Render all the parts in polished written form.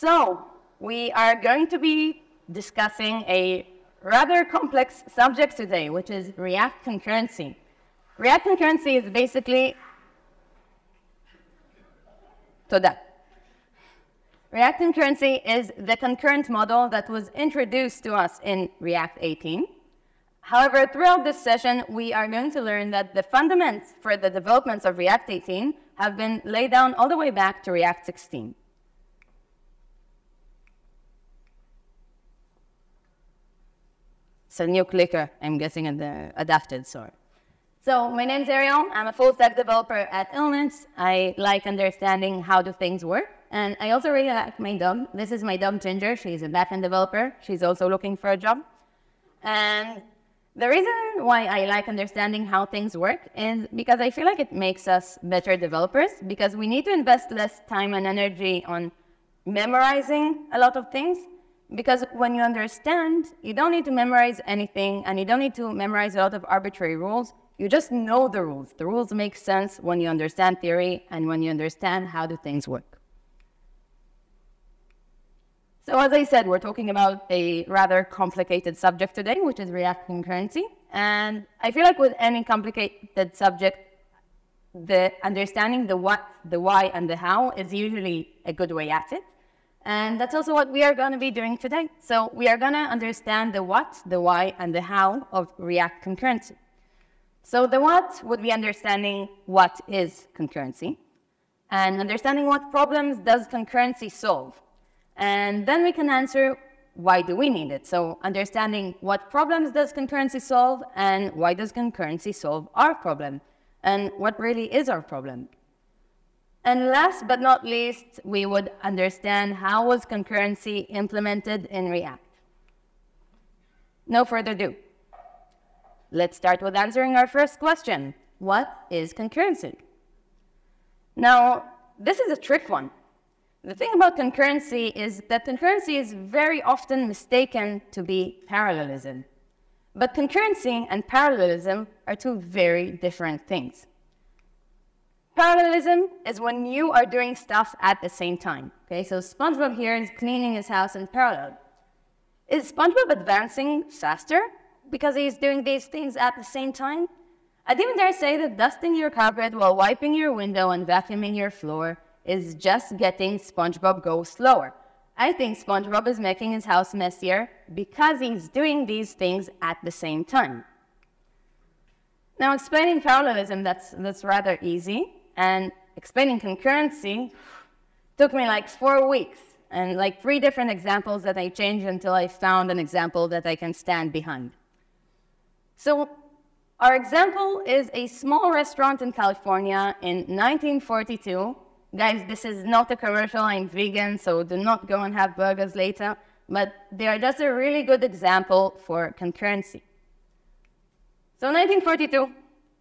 So we are going to be discussing a rather complex subject today, which is React concurrency. React concurrency is basically... React concurrency is the concurrent model that was introduced to us in React 18. However, throughout this session, we are going to learn that the fundamentals for the developments of React 18 have been laid down all the way back to React 16. It's a new clicker, I'm guessing, adapted, sorry. So my name's Ariel. I'm a full-stack developer at Illness. I like understanding how do things work. And I also really like my dog. This is my dog, Ginger. She's a backend developer. She's also looking for a job. And the reason why I like understanding how things work is because I feel like it makes us better developers, because we need to invest less time and energy on memorizing a lot of things. Because when you understand, you don't need to memorize anything, and you don't need to memorize a lot of arbitrary rules. You just know the rules. The rules make sense when you understand theory and when you understand how do things work. So as I said, we're talking about a rather complicated subject today, which is React concurrency. And I feel like with any complicated subject, the understanding the what, the why, and the how is usually a good way at it. And that's also what we are going to be doing today. So we are going to understand the what, the why, and the how of React concurrency. So the what would be understanding what is concurrency, and understanding what problems does concurrency solve. And then we can answer, why do we need it? So understanding what problems does concurrency solve, and why does concurrency solve our problem, and what really is our problem. And last but not least, we would understand how was concurrency implemented in React. No further ado. Let's start with answering our first question. What is concurrency? Now, this is a trick one. The thing about concurrency is that concurrency is very often mistaken to be parallelism. But concurrency and parallelism are two very different things. Parallelism is when you are doing stuff at the same time. Okay, so SpongeBob here is cleaning his house in parallel. Is SpongeBob advancing faster because he's doing these things at the same time? I'd even dare say that dusting your carpet while wiping your window and vacuuming your floor is just getting SpongeBob go slower. I think SpongeBob is making his house messier because he's doing these things at the same time. Now, explaining parallelism, that's rather easy. And explaining concurrency took me like 4 weeks and like 3 different examples that I changed until I found an example that I can stand behind. So our example is a small restaurant in California in 1942. Guys, this is not a commercial. I'm vegan, so do not go and have burgers later. But they are just a really good example for concurrency. So 1942.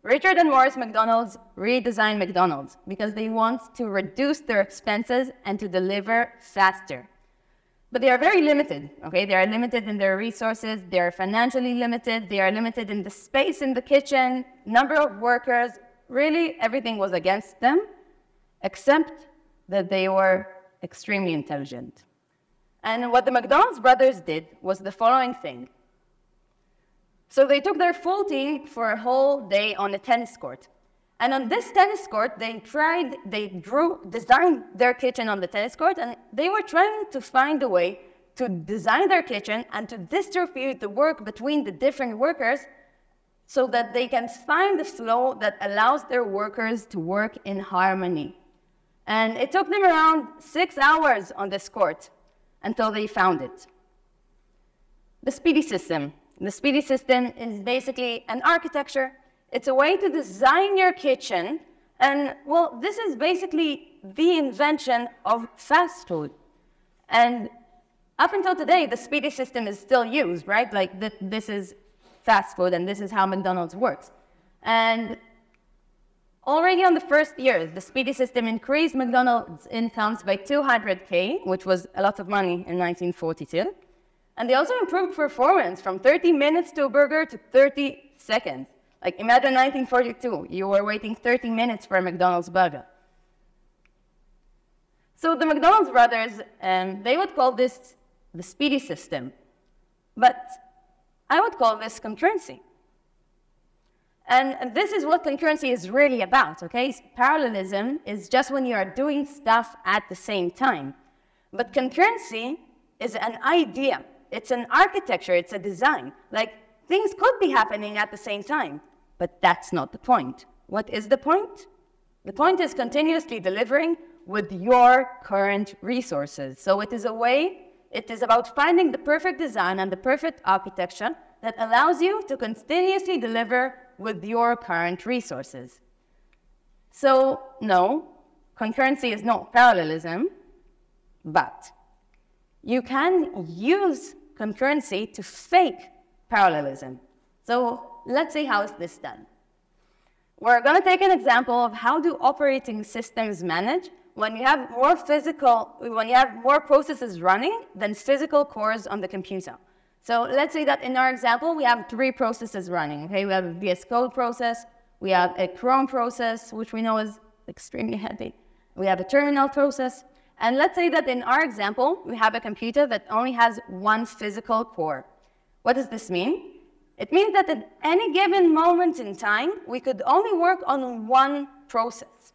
Richard and Morris McDonald's redesigned McDonald's because they want to reduce their expenses and to deliver faster. But they are very limited, okay? They are limited in their resources, they are financially limited, they are limited in the space in the kitchen, number of workers, really everything was against them, except that they were extremely intelligent. And what the McDonald's brothers did was the following thing. So they took their full team for a whole day on a tennis court. And on this tennis court, they designed their kitchen on the tennis court, and they were trying to find a way to design their kitchen and to distribute the work between the different workers so that they can find the flow that allows their workers to work in harmony. And it took them around 6 hours on this court until they found it. The Speedy System. The Speedy System is basically an architecture. It's a way to design your kitchen. And, well, this is basically the invention of fast food. And up until today, the Speedy System is still used, right? Like, this is fast food, and this is how McDonald's works. And already on the first year, the Speedy System increased McDonald's incomes by $200K, which was a lot of money in 1942. And they also improved performance from 30 minutes to a burger to 30 seconds. Like, imagine 1942, you were waiting 30 minutes for a McDonald's burger. So the McDonald's brothers, they would call this the speedy system, but I would call this concurrency. And this is what concurrency is really about, okay? Parallelism is just when you are doing stuff at the same time. But concurrency is an idea. It's an architecture, it's a design. Like, things could be happening at the same time, but that's not the point. What is the point? The point is continuously delivering with your current resources. So it is about finding the perfect design and the perfect architecture that allows you to continuously deliver with your current resources. So, no, concurrency is not parallelism, but you can use concurrency to fake parallelism. So let's see how is this done. We're going to take an example of how do operating systems manage when you have more processes running than physical cores on the computer. So let's say that in our example, we have 3 processes running. Okay, we have a VS Code process, we have a Chrome process, which we know is extremely heavy. We have a terminal process. And let's say that in our example, we have a computer that only has 1 physical core. What does this mean? It means that at any given moment in time, we could only work on 1 process.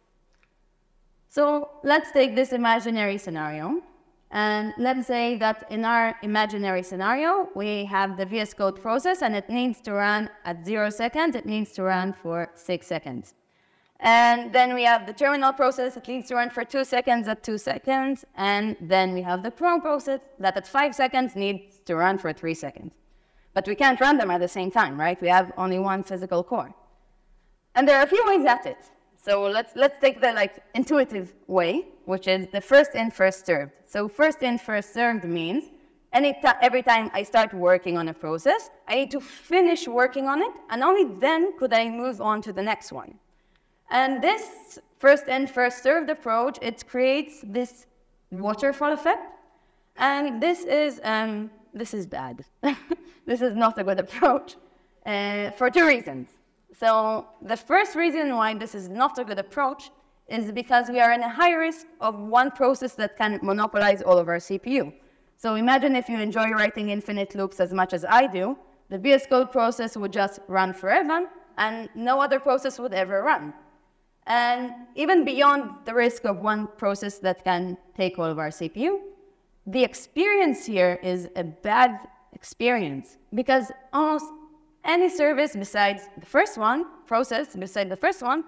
So let's take this imaginary scenario. And let's say that in our imaginary scenario, we have the VS Code process, and it needs to run at 0 seconds. It needs to run for 6 seconds. And then we have the terminal process. It needs to run for 2 seconds at 2 seconds. And then we have the Chrome process that at 5 seconds needs to run for 3 seconds. But we can't run them at the same time, right? We have only 1 physical core. And there are a few ways at it. So let's take the intuitive way, which is the first in, first served. So first in, first served means every time I start working on a process, I need to finish working on it, and only then could I move on to the next one. And this first in, first served approach, it creates this waterfall effect. And this is bad. This is not a good approach for 2 reasons. So the first reason why this is not a good approach is because we are in a high risk of 1 process that can monopolize all of our CPU. So imagine if you enjoy writing infinite loops as much as I do, the VS Code process would just run forever, and no other process would ever run. And even beyond the risk of 1 process that can take all of our CPU, the experience here is a bad experience, because almost any service besides the first one, process besides the first one,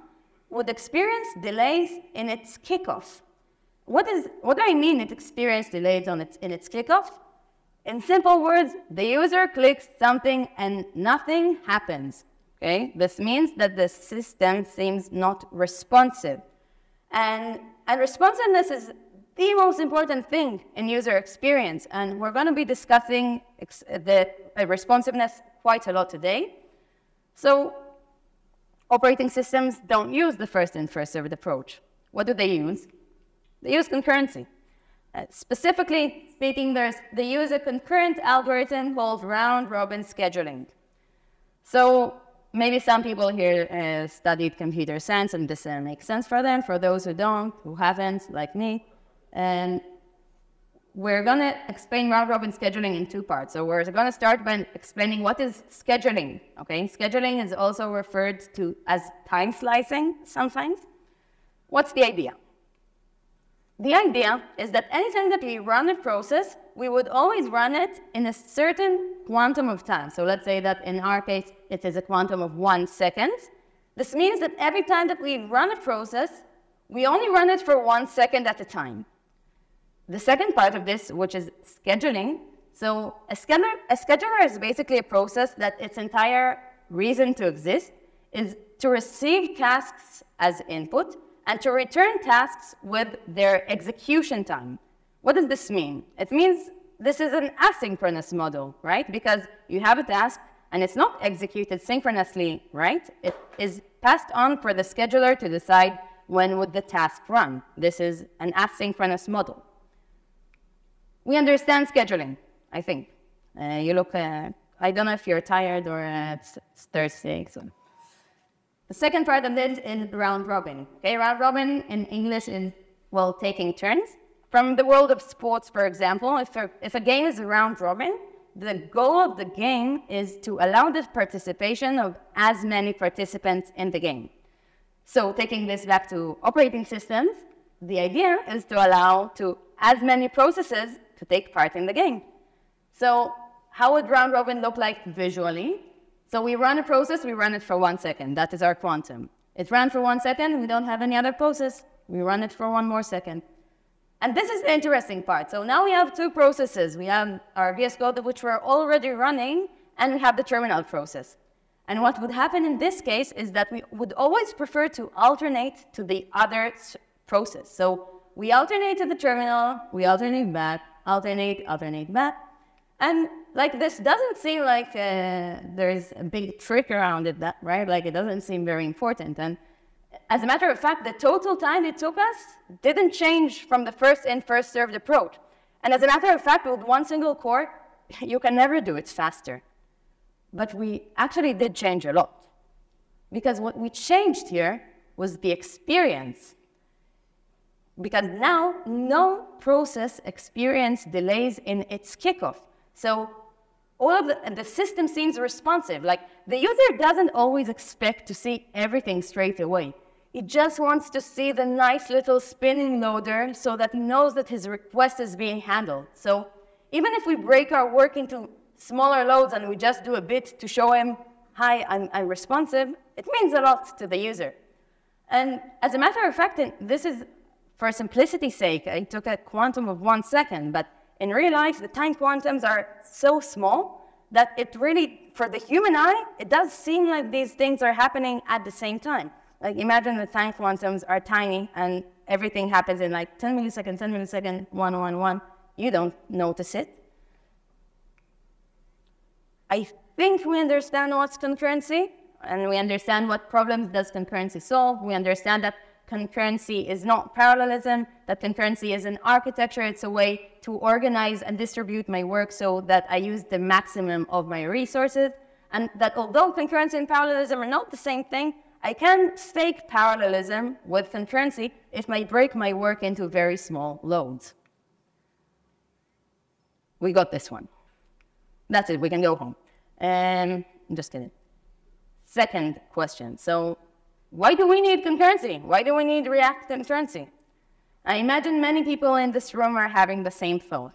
would experience delays in its kickoff. What do I mean it experience delays in its kickoff? In simple words, the user clicks something and nothing happens. Okay? This means that the system seems not responsive. And responsiveness is the most important thing in user experience, and we're going to be discussing the responsiveness quite a lot today. So operating systems don't use the first in, first served approach. What do they use? They use concurrency. Specifically speaking, they use a concurrent algorithm called round-robin scheduling. So maybe some people here studied computer science, and this makes sense for them. For those who don't, who haven't, like me, and we're going to explain round-robin scheduling in 2 parts. So we're going to start by explaining what is scheduling. Okay, scheduling is also referred to as time slicing sometimes. What's the idea? The idea is that anytime that we run a process, we would always run it in a certain quantum of time. So let's say that in our case, it is a quantum of 1 second. This means that every time that we run a process, we only run it for 1 second at a time. The second part of this, which is scheduling, so a scheduler is basically a process that its entire reason to exist is to receive tasks as input and to return tasks with their execution time. What does this mean? It means this is an asynchronous model, right? Because you have a task and it's not executed synchronously, right? It is passed on for the scheduler to decide when would the task run. This is an asynchronous model. We understand scheduling, I think. You look, I don't know if you're tired or it's Thursday. So. The second part of this is round robin. Okay, round robin in English is, well, taking turns. From the world of sports, for example, if a game is a round robin, the goal of the game is to allow the participation of as many participants in the game. So taking this back to operating systems, the idea is to allow to as many processes to take part in the game. So how would round robin look like visually? So we run a process, we run it for 1 second. That is our quantum. It ran for 1 second, we don't have any other process. We run it for 1 more second. And this is the interesting part. So now we have 2 processes. We have our VS Code, which we're already running, and we have the terminal process. And what would happen in this case is that we would always prefer to alternate to the other process. So we alternate to the terminal, we alternate back, alternate back. And like this doesn't seem like there's a big trick around it, right? Like it doesn't seem very important. And as a matter of fact, the total time it took us didn't change from the first in, first served approach. And as a matter of fact, with 1 single core, you can never do it faster. But we actually did change a lot. Because what we changed here was the experience. Because now, no process experience delays in its kickoff. So all of the system seems responsive. Like the user doesn't always expect to see everything straight away. He just wants to see the nice little spinning loader so that he knows that his request is being handled. So even if we break our work into smaller loads and we just do a bit to show him, hi, I'm responsive, it means a lot to the user. And as a matter of fact, this is, for simplicity's sake, I took a quantum of 1 second, but in real life, the time quantums are so small that it really, for the human eye, it does seem like these things are happening at the same time. Like imagine the time quantums are tiny and everything happens in like 10 milliseconds, 1, 1, 1. You don't notice it. I think we understand what's concurrency, and we understand what problems does concurrency solve. We understand that concurrency is not parallelism, that concurrency is an architecture. It's a way to organize and distribute my work so that I use the maximum of my resources, and that although concurrency and parallelism are not the same thing, I can fake parallelism with concurrency if I break my work into very small loads. We got this one. That's it, we can go home. I'm just kidding. Second question, so why do we need concurrency? Why do we need React concurrency? I imagine many people in this room are having the same thought.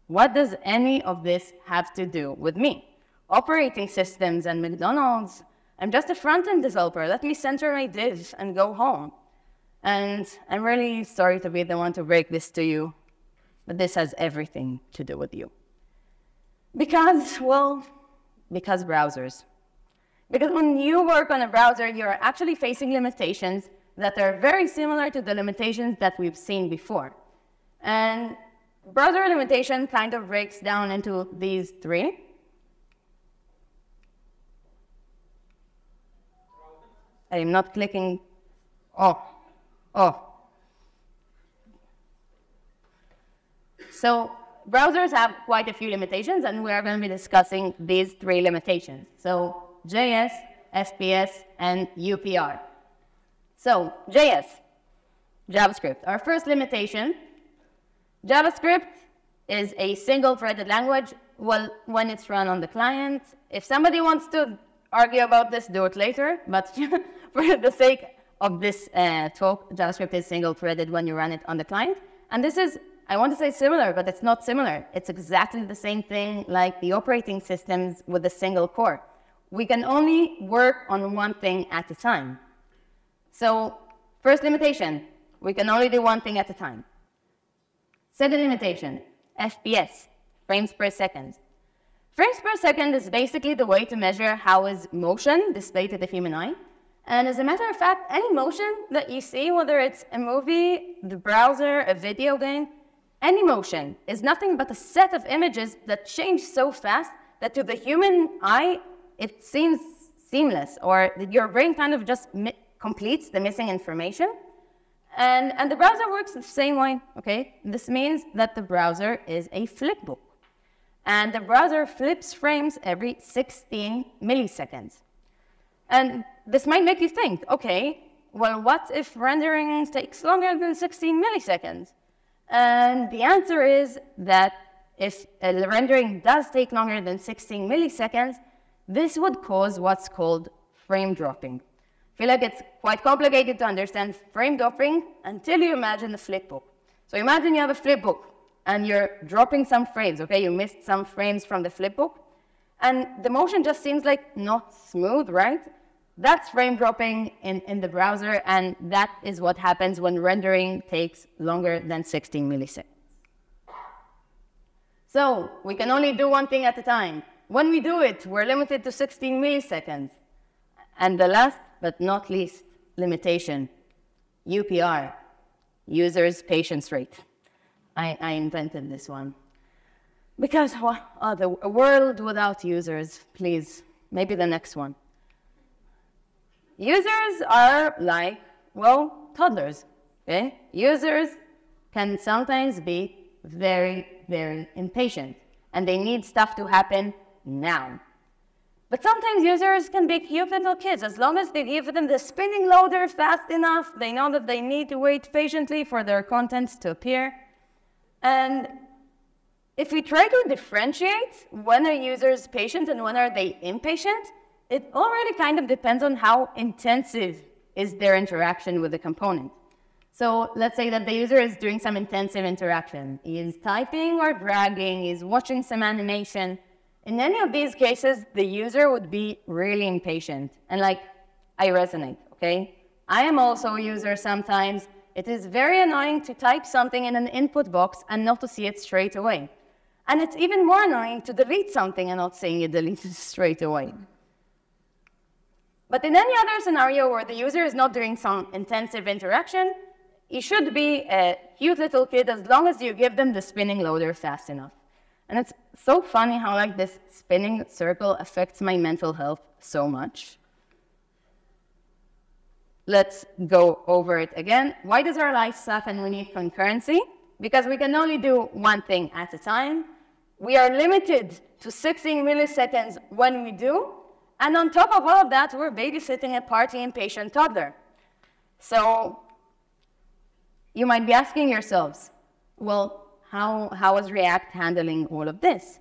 What does any of this have to do with me? Operating systems and McDonald's? I'm just a front-end developer. Let me center my div and go home. And I'm really sorry to be the one to break this to you, but this has everything to do with you. Because browsers. Because when you work on a browser, you're actually facing limitations that are very similar to the limitations that we've seen before. And browser limitation kind of breaks down into these 3. I'm not clicking. Oh. So browsers have quite a few limitations, and we are going to be discussing these 3 limitations. So JS, SPS, and UPR. So JS, JavaScript. Our first limitation, JavaScript is a single-threaded language when it's run on the client. If somebody wants to argue about this, do it later, but for the sake of this talk, JavaScript is single-threaded when you run it on the client. And this is, I want to say similar, but it's not similar. It's exactly the same thing like the operating systems with a single core. We can only work on one thing at a time. So first limitation, we can only do one thing at a time. Second limitation, FPS, frames per second. Frames per second is basically the way to measure how is motion displayed to the human eye. And as a matter of fact, any motion that you see, whether it's a movie, the browser, a video game, any motion is nothing but a set of images that change so fast that to the human eye, it seems seamless, or your brain kind of just completes the missing information. And the browser works the same way, okay? This means that the browser is a flipbook. And the browser flips frames every 16 milliseconds. And this might make you think, okay, well, what if rendering takes longer than 16 milliseconds? And the answer is that if the rendering does take longer than 16 milliseconds, this would cause what's called frame dropping. I feel like it's quite complicated to understand frame dropping until you imagine the flipbook. So imagine you have a flipbook and you're dropping some frames, okay? You missed some frames from the flipbook, and the motion just seems like not smooth, right? That's frame dropping in the browser, and that is what happens when rendering takes longer than 16 milliseconds. So we can only do one thing at a time. When we do it, we're limited to 16 milliseconds. And the last but not least limitation, UPR, user's patience rate. I invented this one. Because a world without users, please, maybe the next one. Users are like, well, toddlers, okay? Users can sometimes be very, very impatient, and they need stuff to happen now. But sometimes users can be cute little kids. As long as they give them the spinning loader fast enough, they know that they need to wait patiently for their content to appear. And if we try to differentiate when are users patient and when are they impatient, it already kind of depends on how intensive is their interaction with the component. So let's say that the user is doing some intensive interaction. He is typing or dragging, he's watching some animation. In any of these cases, the user would be really impatient. And like, I resonate, okay? I am also a user sometimes. It is very annoying to type something in an input box and not to see it straight away. And it's even more annoying to delete something and not seeing it deleted straight away. But in any other scenario where the user is not doing some intensive interaction, he should be a cute little kid as long as you give them the spinning loader fast enough. And it's so funny how like this spinning circle affects my mental health so much. Let's go over it again. Why does our life suck and we need concurrency? Because we can only do one thing at a time. We are limited to 16 milliseconds when we do. And on top of all of that, we're babysitting a party-impatient toddler. So you might be asking yourselves, well, how is React handling all of this?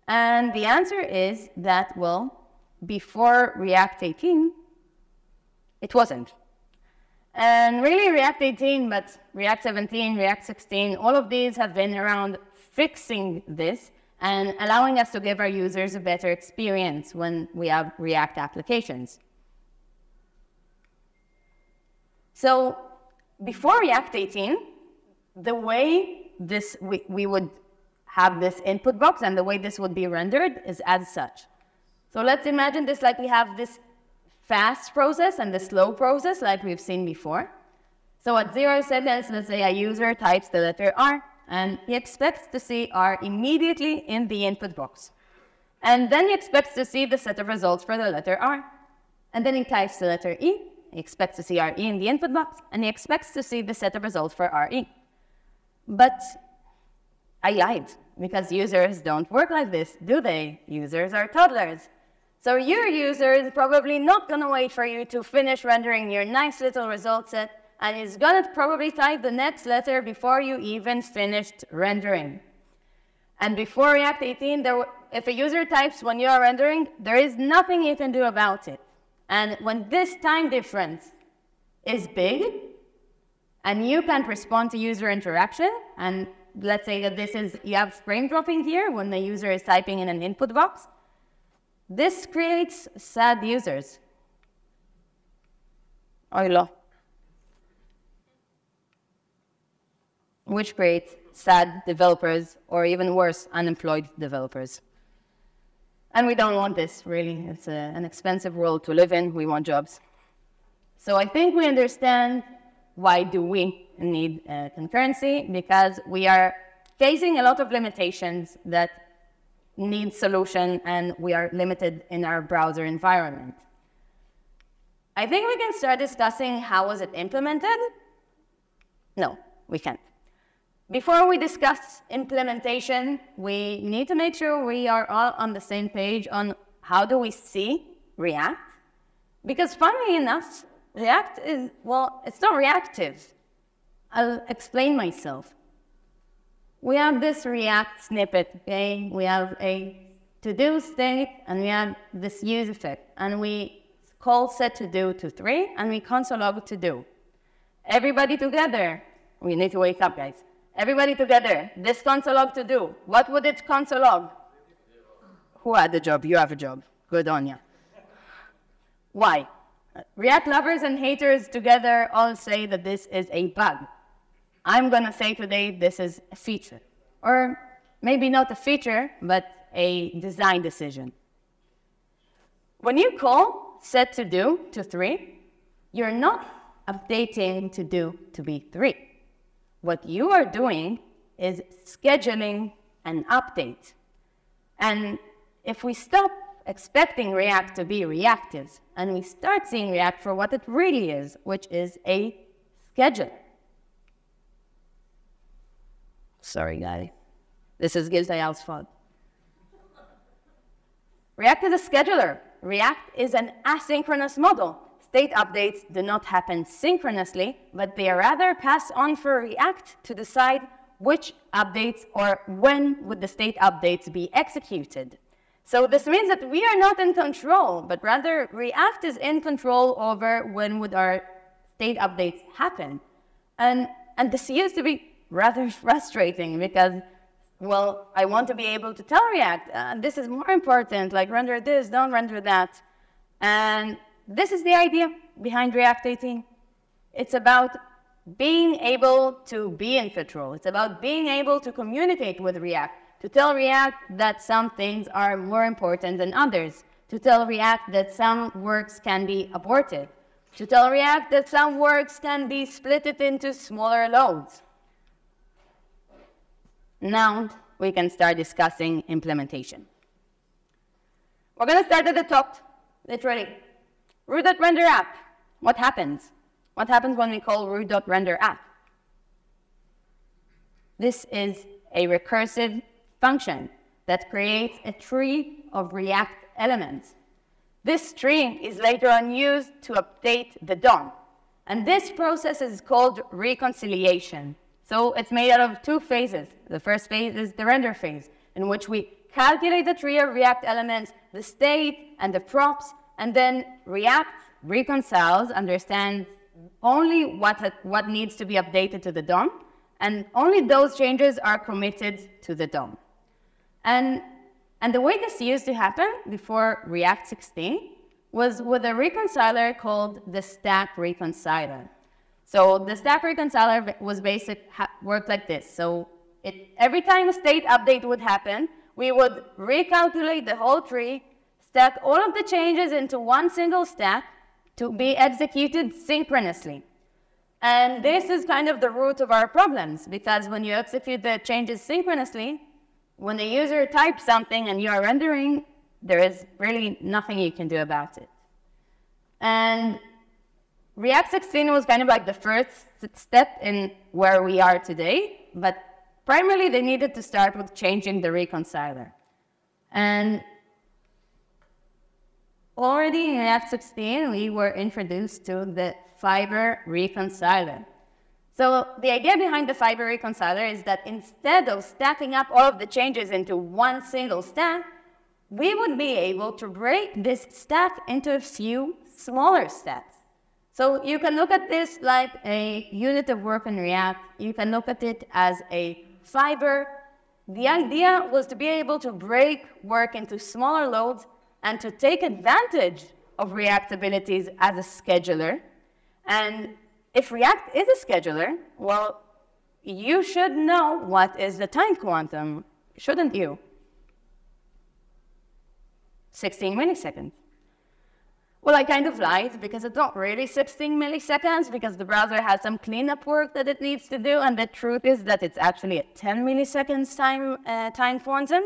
And the answer is that, well, before React 18, it wasn't. And really React 18, but React 17, React 16, all of these have been around fixing this and allowing us to give our users a better experience when we have React applications. So before React 18, the way we would have this input box and the way this would be rendered is as such. So let's imagine this like we have this fast process and the slow process like we've seen before. So at 0 seconds, let's say a user types the letter R, and he expects to see R immediately in the input box. And then he expects to see the set of results for the letter R. And then he types the letter E. He expects to see RE in the input box, and he expects to see the set of results for RE. But I lied, because users don't work like this, do they? Users are toddlers. So your user is probably not going to wait for you to finish rendering your nice little result set, and is going to probably type the next letter before you even finished rendering. And before React 18, if a user types when you are rendering, there is nothing you can do about it. And when this time difference is big, and you can't respond to user interaction, and let's say that you have frame dropping here when the user is typing in an input box, this creates sad users. Oilo. Which creates sad developers, or even worse, unemployed developers. And we don't want this, really. It's an expensive world to live in. We want jobs. So I think we understand why do we need concurrency, because we are facing a lot of limitations that need solution, and we are limited in our browser environment. I think we can start discussing how was it implemented. No, we can't. Before we discuss implementation, we need to make sure we are all on the same page on how do we see React. Because funnily enough, React is, well, it's not reactive. I'll explain myself. we have this React snippet, okay? We have a to-do state, and we have this use effect, and we call set to-do to 3, and we console log to-do. Everybody together, we need to wake up, guys. Everybody together, this console log to-do, what would it console log? Who had the job? You have a job. Good on you. Why? React lovers and haters together all say that this is a bug. I'm going to say today this is a feature. Or maybe not a feature, but a design decision. When you call set to do to 3, you're not updating to do to be 3. What you are doing is scheduling an update. And if we stop expecting React to be reactive, and we start seeing React for what it really is, which is a scheduler. Sorry, guys. This is Gil's fault. React is a scheduler. React is an asynchronous model. State updates do not happen synchronously, but they are rather passed on for React to decide which updates or when would the state updates be executed. So this means that we are not in control, but rather React is in control over when would our state updates happen. And this used to be rather frustrating because, well, I want to be able to tell React, this is more important, like render this, don't render that. And this is the idea behind React 18. It's about being able to be in control. It's about being able to communicate with React, to tell React that some things are more important than others, to tell React that some works can be aborted, to tell React that some works can be split into smaller loads. Now we can start discussing implementation. We're going to start at the top, literally. root.render app. What happens? What happens when we call root.render app? This is a recursive function that creates a tree of React elements. This tree is later on used to update the DOM. And this process is called reconciliation. So it's made out of 2 phases. The first phase is the render phase, in which we calculate the tree of React elements, the state, and the props, and then React reconciles, understands only what needs to be updated to the DOM, and only those changes are committed to the DOM. And the way this used to happen before React 16 was with a reconciler called the stack reconciler. So the stack reconciler worked like this. So every time a state update would happen, we would recalculate the whole tree, stack all of the changes into one single stack to be executed synchronously. And this is kind of the root of our problems, because when you execute the changes synchronously, when the user types something and you are rendering, there is really nothing you can do about it. And React 16 was kind of like the first step in where we are today, but primarily they needed to start with changing the reconciler. And already in React 16, we were introduced to the fiber reconciler. So the idea behind the fiber reconciler is that instead of stacking up all of the changes into one single stack, we would be able to break this stack into a few smaller stacks. So you can look at this like a unit of work in React. You can look at it as a fiber. The idea was to be able to break work into smaller loads and to take advantage of React abilities as a scheduler. And if React is a scheduler, well, you should know what is the time quantum, shouldn't you? 16 milliseconds. Well, I kind of lied, because it's not really 16 milliseconds, because the browser has some cleanup work that it needs to do, and the truth is that it's actually a 10 milliseconds time quantum.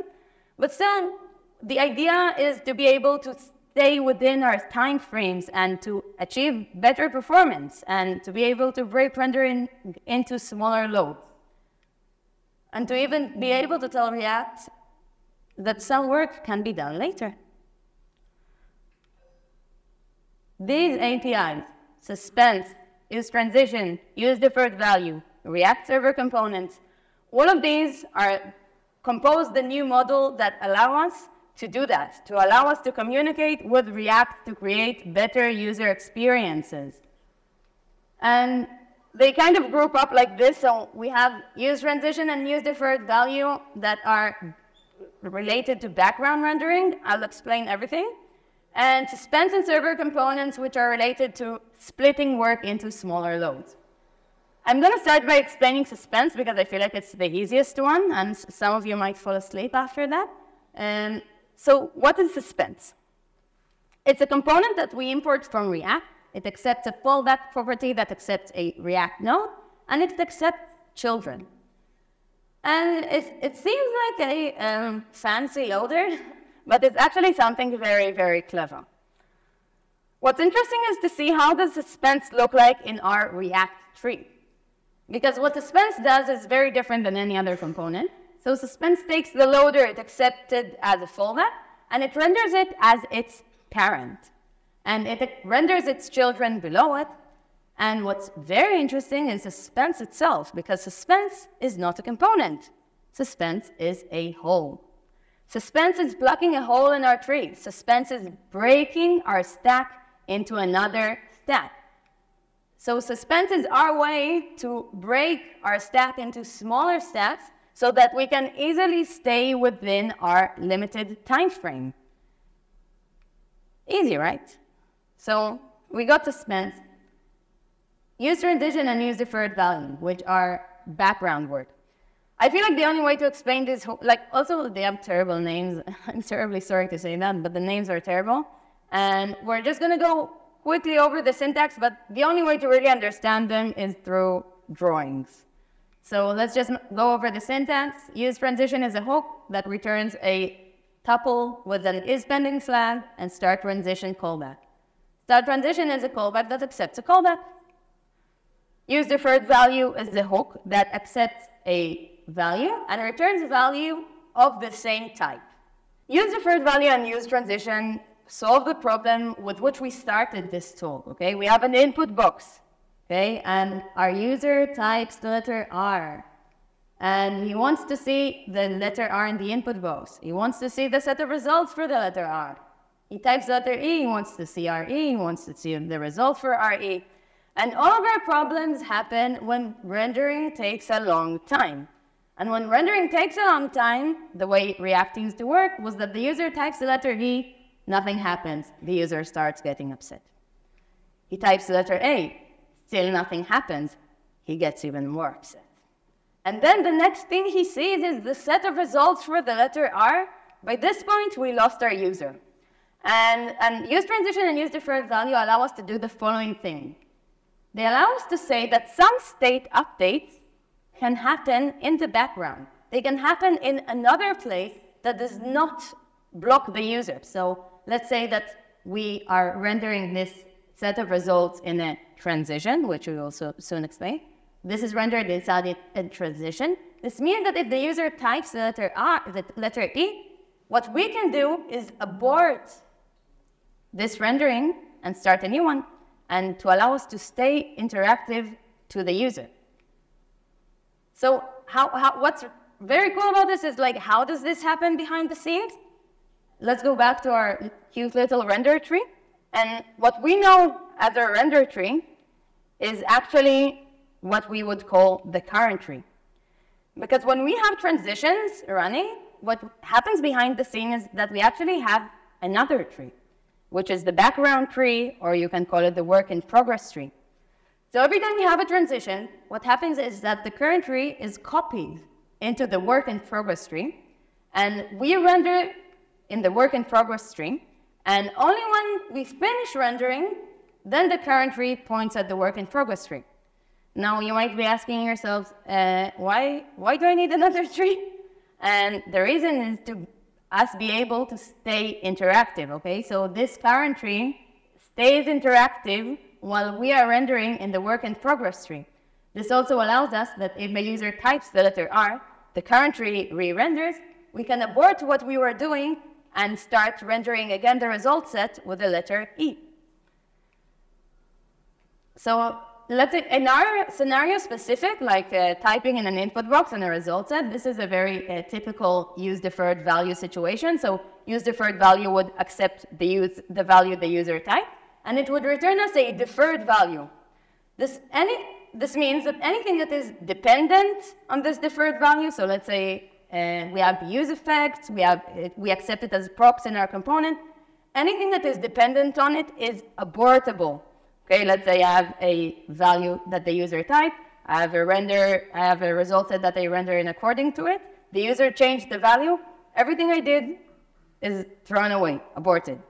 But still, the idea is to be able to stay within our time frames and to achieve better performance and to be able to break rendering into smaller loads. And to even be able to tell React that some work can be done later. These APIs, suspense, use transition, use deferred value, React server components, all of these are compose the new model that allow us to do that, to allow us to communicate with React to create better user experiences. And they kind of group up like this. So we have use transition and use deferred value that are related to background rendering. I'll explain everything. And suspense and server components, which are related to splitting work into smaller loads. I'm going to start by explaining suspense because I feel like it's the easiest one, and some of you might fall asleep after that. So what is suspense? It's a component that we import from React. It accepts a fallback property that accepts a React node, and it accepts children. And it seems like a fancy loader, but it's actually something very, very clever. What's interesting is to see how does suspense look like in our React tree. Because what suspense does is very different than any other component. So suspense takes the loader it accepted as a fallback, and it renders it as its parent. And it renders its children below it. And what's very interesting is suspense itself, because suspense is not a component. Suspense is a hole. Suspense is blocking a hole in our tree. Suspense is breaking our stack into another stack. So suspense is our way to break our stack into smaller stacks so that we can easily stay within our limited time frame. Easy, right? So we got suspense, use transition, and use deferred value, which are background work. I feel like the only way to explain this, like also they have terrible names. I'm terribly sorry to say that, but the names are terrible. And we're just going to go quickly over the syntax, but the only way to really understand them is through drawings. So let's just go over the syntax. Use transition is a hook that returns a tuple with an is pending flag and start transition callback. Start transition is a callback that accepts a callback. Use deferred value is the hook that accepts a value and returns a value of the same type. Use deferred value and use transition solve the problem with which we started this talk, okay? We have an input box, okay? And our user types the letter R. And he wants to see the letter R in the input box. He wants to see the set of results for the letter R. He types the letter E, he wants to see RE, he wants to see the result for RE. And all of our problems happen when rendering takes a long time. And when rendering takes a long time, the way React used to work was that the user types the letter E, nothing happens. The user starts getting upset. He types the letter A, still nothing happens. He gets even more upset. And then the next thing he sees is the set of results for the letter R. By this point, we lost our user. And use transition and use deferred value allow us to do the following thing. They allow us to say that some state updates can happen in the background. They can happen in another place that does not block the user. So let's say that we are rendering this set of results in a transition, which we will soon explain. This is rendered inside a transition. This means that if the user types the letter E, what we can do is abort this rendering and start a new one, and to allow us to stay interactive to the user. So what's very cool about this is like, how does this happen behind the scenes? Let's go back to our cute little render tree. And what we know as a render tree is actually what we would call the current tree. Because when we have transitions running, what happens behind the scenes is that we actually have another tree, which is the background tree, or you can call it the work in progress tree. So every time we have a transition, what happens is that the current tree is copied into the work in progress tree, and we render in the work in progress tree, and only when we finish rendering, then the current tree points at the work in progress tree. Now you might be asking yourselves, why do I need another tree? And the reason is to us be able to stay interactive, okay? So this current tree stays interactive while we are rendering in the work in progress tree. This also allows us that if the user types the letter R, the current tree re-renders, we can abort what we were doing and start rendering again the result set with the letter E. So let's say in our scenario specific, like typing in an input box and a result set, this is a very typical use deferred value situation. So use deferred value would accept the value the user typed, and it would return us a deferred value. This means that anything that is dependent on this deferred value, so let's say we have use effects, we accept it as props in our component, anything that is dependent on it is abortable. Okay, let's say I have a value that the user typed, I have a result set that I render in according to it, the user changed the value, everything I did is thrown away, aborted.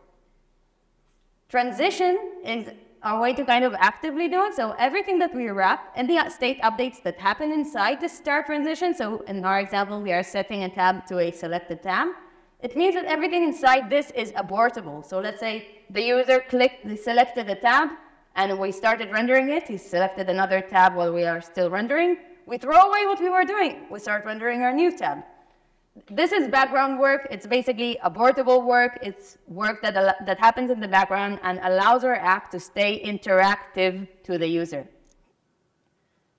Transition is a way to kind of actively do it. So everything that we wrap and the state updates that happen inside the start transition. So in our example, we are setting a tab to a selected tab. It means that everything inside this is abortable. So let's say the user selected a tab and we started rendering it. He selected another tab while we are still rendering. We throw away what we were doing. We start rendering our new tab. This is background work. It's basically abortable work. It's work that happens in the background and allows our app to stay interactive to the user.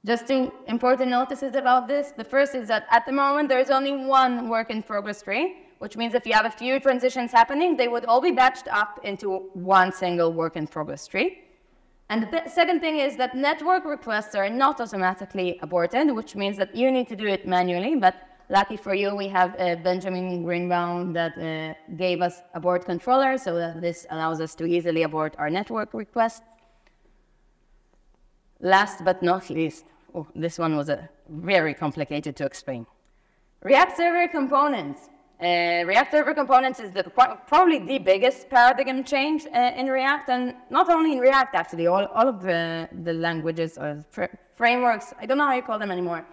Just two important notices about this. The first is that at the moment, there is only one work in progress tree, which means if you have a few transitions happening, they would all be batched up into one single work in progress tree. And the second thing is that network requests are not automatically aborted, which means that you need to do it manually. But lucky for you, we have Benjamin Greenbaum that gave us abort controller, so that this allows us to easily abort our network requests. Last but not least, this one was very complicated to explain. React Server Components. React Server Components is probably the biggest paradigm change in React, and not only in React, actually, all of the languages or frameworks, I don't know how you call them anymore.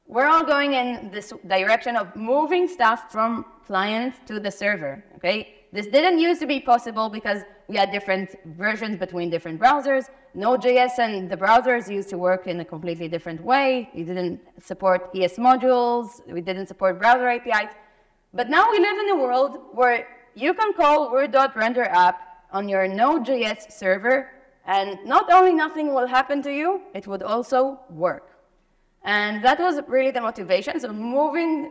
We're all going in this direction of moving stuff from client to the server, okay? This didn't used to be possible because we had different versions between different browsers. Node.js and the browsers used to work in a completely different way. We didn't support ES modules. We didn't support browser APIs. But now we live in a world where you can call word.render app on your Node.js server, and not only nothing will happen to you, it would also work. And that was really the motivation, so moving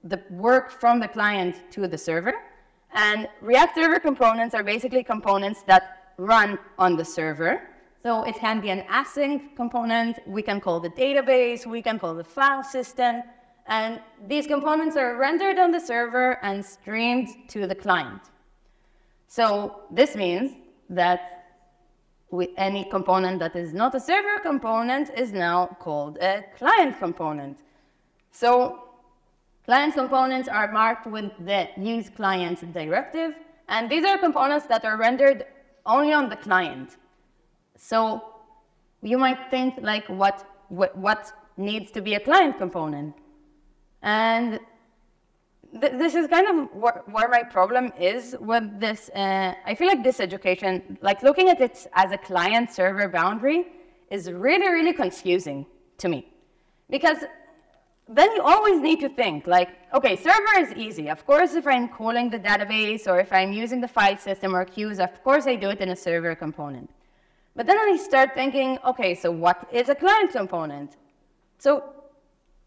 the work from the client to the server. And React Server Components are basically components that run on the server. So it can be an async component, we can call the database, we can call the file system, and these components are rendered on the server and streamed to the client. So this means that any component that is not a server component is now called a client component. So client components are marked with the use client directive, and these are components that are rendered only on the client. So you might think like what needs to be a client component? And this is kind of where my problem is with this. I feel like this education, like looking at it as a client-server boundary, is really, really confusing to me. Because then you always need to think, like, okay, server is easy. Of course, if I'm calling the database or if I'm using the file system or queues, of course I do it in a server component. But then I start thinking, okay, so what is a client component? So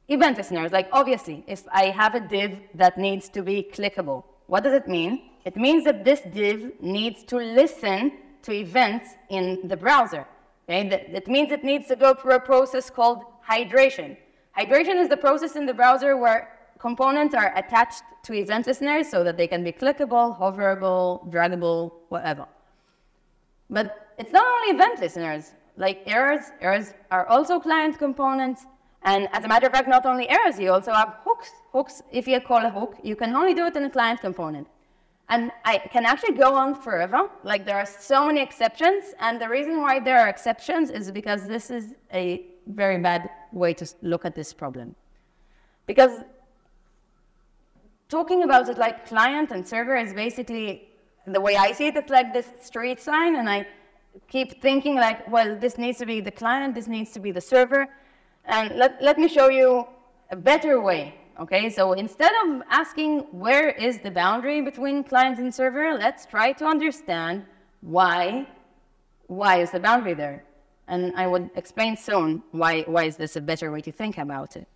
event listeners, like obviously, if I have a div that needs to be clickable, what does it mean? It means that this div needs to listen to events in the browser. Okay? That means it needs to go through a process called hydration. Hydration is the process in the browser where components are attached to event listeners so that they can be clickable, hoverable, draggable, whatever. But it's not only event listeners, like errors are also client components. And as a matter of fact, not only errors, you also have hooks. Hooks, if you call a hook, you can only do it in a client component. And I can actually go on forever. Like there are so many exceptions. And the reason why there are exceptions is because this is a very bad way to look at this problem. Because talking about it like client and server is basically, the way I see it, it's like this street sign. And I keep thinking like, well, this needs to be the client, this needs to be the server. And let me show you a better way, okay? So instead of asking where is the boundary between client and server, let's try to understand why is the boundary there. And I would explain soon why is this a better way to think about it.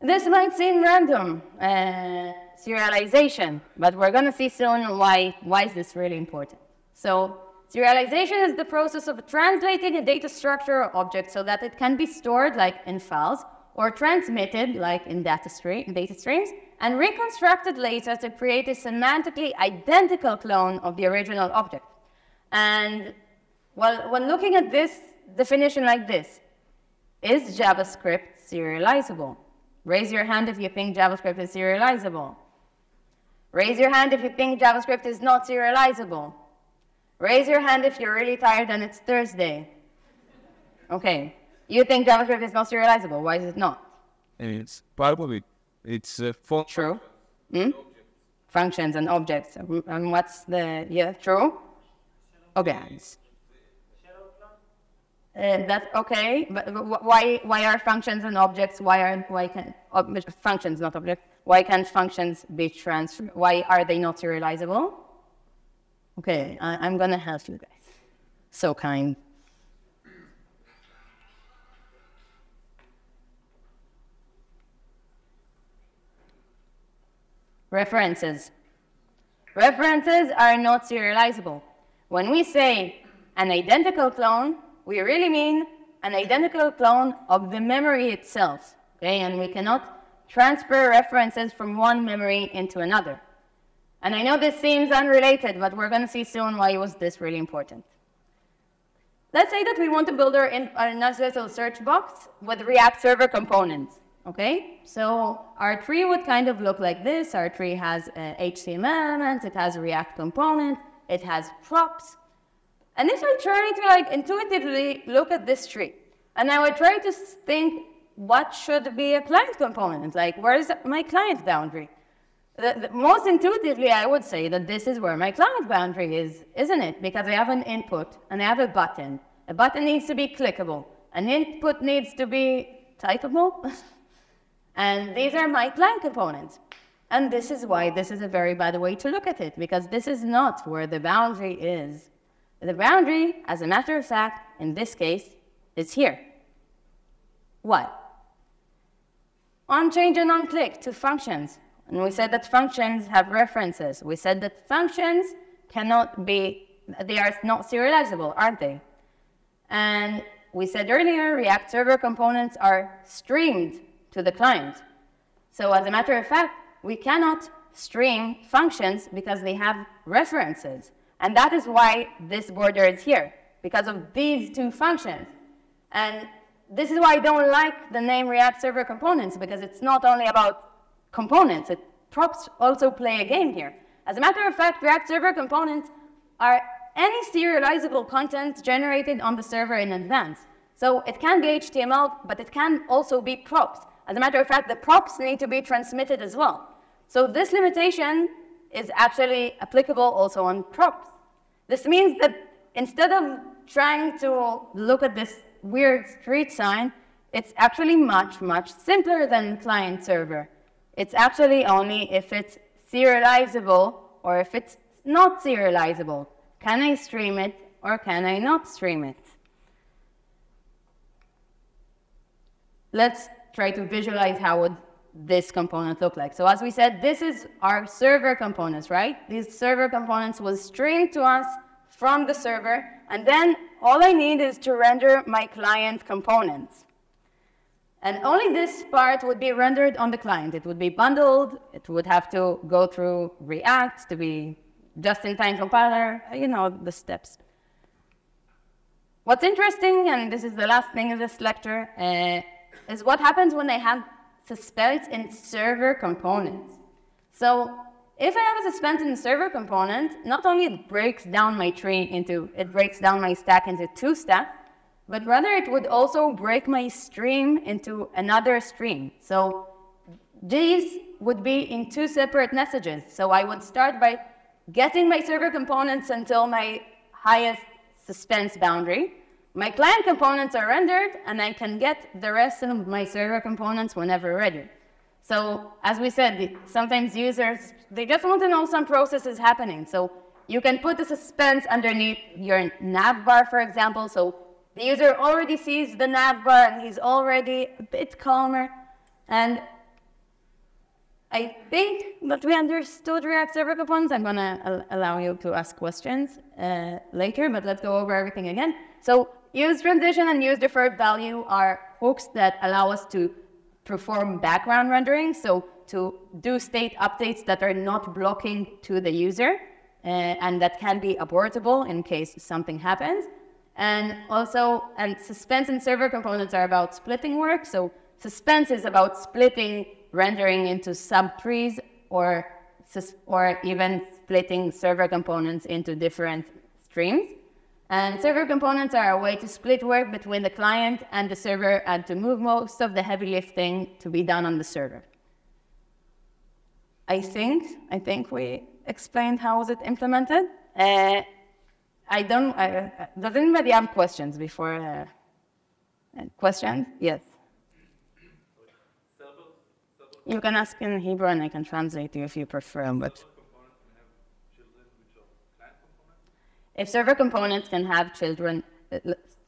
This might seem random, serialization, but we're going to see soon why is this really important. So serialization is the process of translating a data structure or object so that it can be stored like in files or transmitted like in data streams and reconstructed later to create a semantically identical clone of the original object. And well, when looking at this definition like this, is JavaScript serializable? Raise your hand if you think JavaScript is serializable. Raise your hand if you think JavaScript is not serializable. Raise your hand if you're really tired and it's Thursday. Okay, you think JavaScript is not serializable. Why is it not? And it's probably, it's true. Functions and objects. And what's the, yeah, true? Objects. That's okay, but why are functions and objects? Why can functions not objects? Why can't functions be transferred? Why are they not serializable? Okay, I'm gonna help you guys. So kind. References. References are not serializable. When we say an identical clone, we really mean an identical clone of the memory itself, okay? And we cannot transfer references from one memory into another. And I know this seems unrelated, but we're going to see soon why was this really important. Let's say that we want to build our nice little search box with React Server components, okay? So our tree would kind of look like this. Our tree has HTML elements, it has a React component, it has props. And if I try to like intuitively look at this tree, and I would try to think what should be a client component, like where is my client boundary? Most intuitively, I would say that this is where my client boundary is, isn't it? Because I have an input and I have a button. A button needs to be clickable. An input needs to be typable. And these are my client components. And this is why this is a very bad way to look at it, because this is not where the boundary is. The boundary, as a matter of fact, in this case, is here. What? On change and on click to functions. And we said that functions have references. We said that functions cannot be, they are not serializable, aren't they? And we said earlier, React Server components are streamed to the client. So as a matter of fact, we cannot stream functions because they have references. And that is why this border is here, because of these two functions. And this is why I don't like the name React Server Components, because it's not only about components, props also play a game here. As a matter of fact, React Server Components are any serializable content generated on the server in advance. So it can be HTML, but it can also be props. As a matter of fact, the props need to be transmitted as well. So this limitation is actually applicable also on props. This means that instead of trying to look at this weird street sign, it's actually much, much simpler than client server. It's actually only if it's serializable or if it's not serializable. Can I stream it or can I not stream it? Let's try to visualize how would this component look like. So as we said, this is our server components, right? These server components will stream to us from the server, and then all I need is to render my client components. And only this part would be rendered on the client. It would be bundled. It would have to go through React to be just-in-time compiler, you know, the steps. What's interesting, and this is the last thing in this lecture, is what happens when I have suspense in server components. So if I have a suspense in server component, not only it breaks down my tree into, it breaks down my stack into two stacks, but rather it would also break my stream into another stream. So these would be in two separate messages. So I would start by getting my server components until my highest suspense boundary. My client components are rendered, and I can get the rest of my server components whenever ready. So as we said, sometimes users, they just want to know some process is happening. So you can put a suspense underneath your nav bar, for example. So the user already sees the nav bar and he's already a bit calmer. And I think that we understood React Server Components. I'm going to allow you to ask questions later, but let's go over everything again. So use transition and use deferred value are hooks that allow us to perform background rendering, so to do state updates that are not blocking to the user and that can be abortable in case something happens. And also, suspense and server components are about splitting work. So suspense is about splitting rendering into subtrees or even splitting server components into different streams. And server components are a way to split work between the client and the server and to move most of the heavy lifting to be done on the server. I think we explained how was it implemented. Does anybody have questions before? Questions? Yes. You can ask in Hebrew and I can translate you if you prefer, but if server components can have children,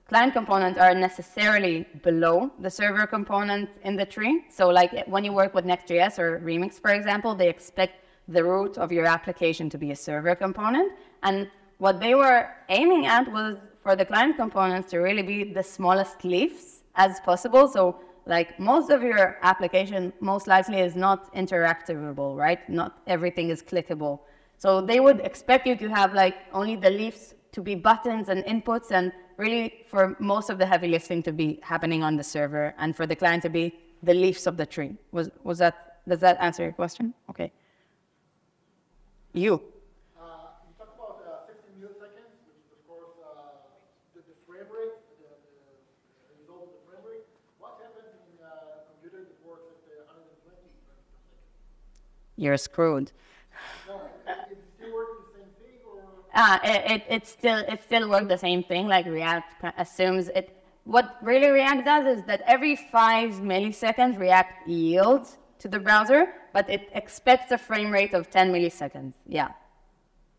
client components are necessarily below the server component in the tree. So like when you work with Next.js or Remix, for example, they expect the root of your application to be a server component. And what they were aiming at was for the client components to really be the smallest leaves as possible. So like most of your application most likely is not interactable, right? Not everything is clickable. So they would expect you to have like only the leaves to be buttons and inputs, and really for most of the heavy lifting to be happening on the server and for the client to be the leaves of the tree. Does that answer your question? Okay. You talked about 15 milliseconds, which is of course the frame rate, the result of the frame rate. What happens in a computer that works at 120 frames per second? You're screwed. No, it still works the same thing, or? It still works the same thing. Like React assumes it. What really React does is that every 5 milliseconds React yields to the browser, but it expects a frame rate of 10 milliseconds. Yeah,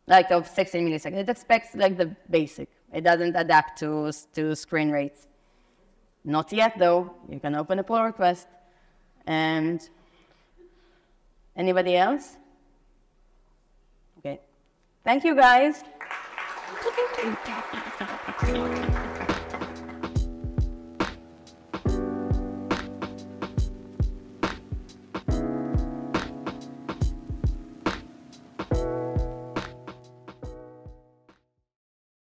like of 16 milliseconds. It expects like the basic. It doesn't adapt to screen rates. Not yet, though. You can open a pull request. And anybody else? Okay. Thank you, guys.